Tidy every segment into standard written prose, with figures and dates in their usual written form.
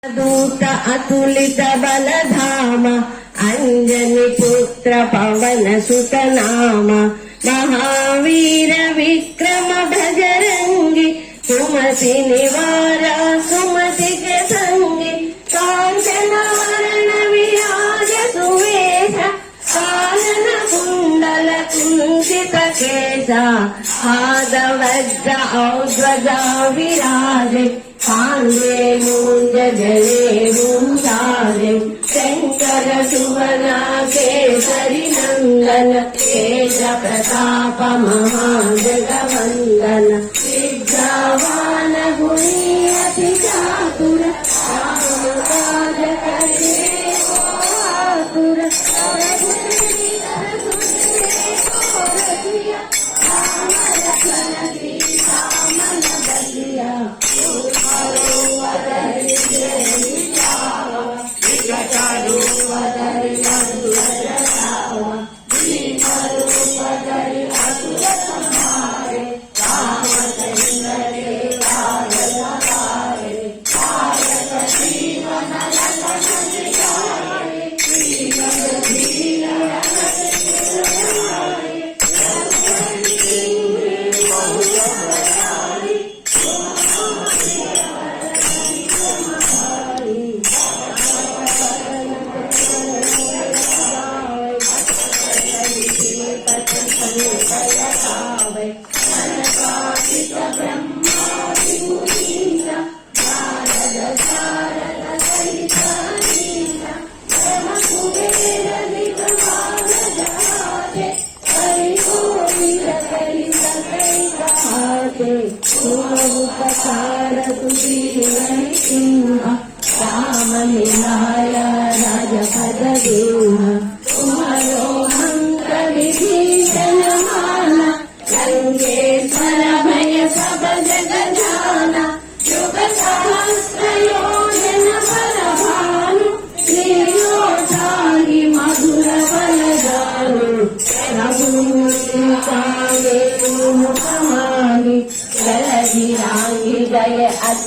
दूत अतुलित बलधाम अंजनी पुत्र पवन सुत नाम महावीर विक्रम भजरंगी सुमति निवार सुमति के संगी कांचन वरण विराज सुवेश कानन कुंडल कुंचित केसा पाद वज्र औध्वजा विराजे कांदे मूंज जले मुंजारे शंकर सुवना केसरी नंदन तेज प्रताप महाजगवंदन विद्यावान गुणी अति चातुर राम काज करे आतुर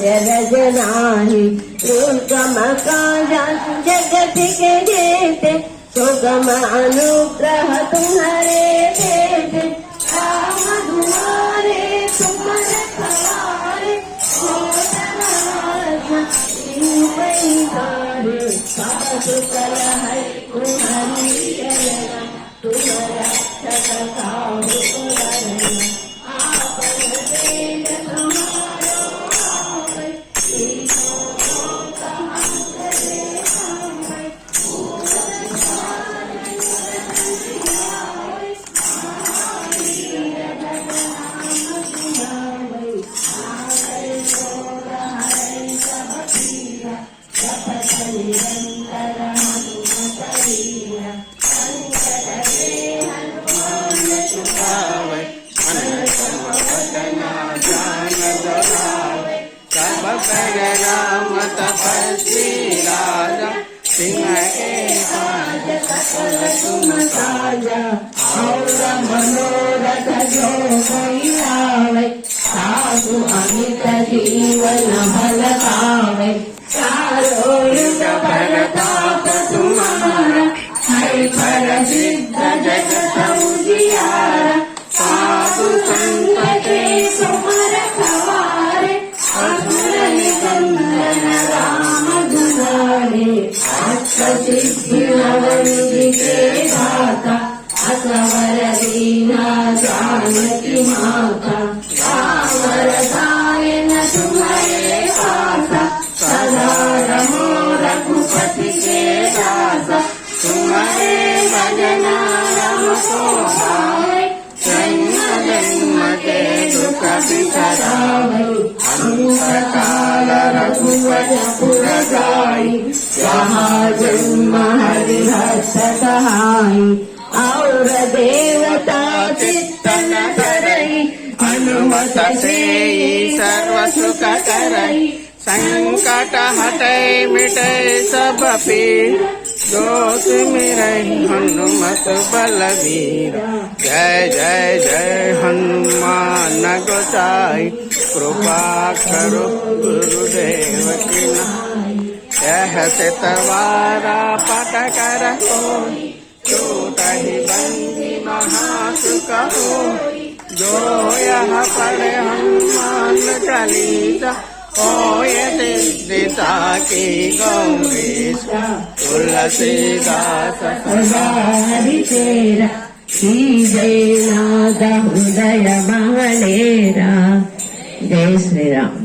रजनाहि दुर्गम काजा जगत के जेते सुगम अनुग्रह तुम्हारे देते राम दुआरे तुम रखवारे साधु कल है तुम्हारी चलना तुम रक्षक साधु राम तपस्वी राजा सिंह के साज सकल तुम साजा और मनोरथ जो कोई आवे साधु अमित जीवन भल पावे चारों युग परताप तुम्हारा हरि पर सिद्ध जगत उजियारा साधु संत के तुम रखवारे असुर निकंदन राम दुलारे अष्ट सिद्धि नवनिधि के दाता असवर दीना जानकी माता राम रसायन तुम्हारे पासा सदा रहो रघुपति के दासा तुम्हारे भजना राम को भावे जन्म जन्म के दुख बिसरावे काल रघुवर पुर जाई जहाँ जन्म हरिहर सहाई और देवता चित्तन करई हनुमत से सर्व सुख करई संकट हटै मिटै सब पीर जो तुमिरै हनुमत बलवीर जय जय जय हनुमान गोसाई कृपा करो गुरुदेव की नाई यह सितवारा पट कर होई छूट ही बंदी महासुख होई जो यह पढ़े हनुमान चालीसा होय सिद्धिता की गौरीश तुलसीदास सदा हरि तेरा जय नाद हृदय महलेरा। जय श्री राम।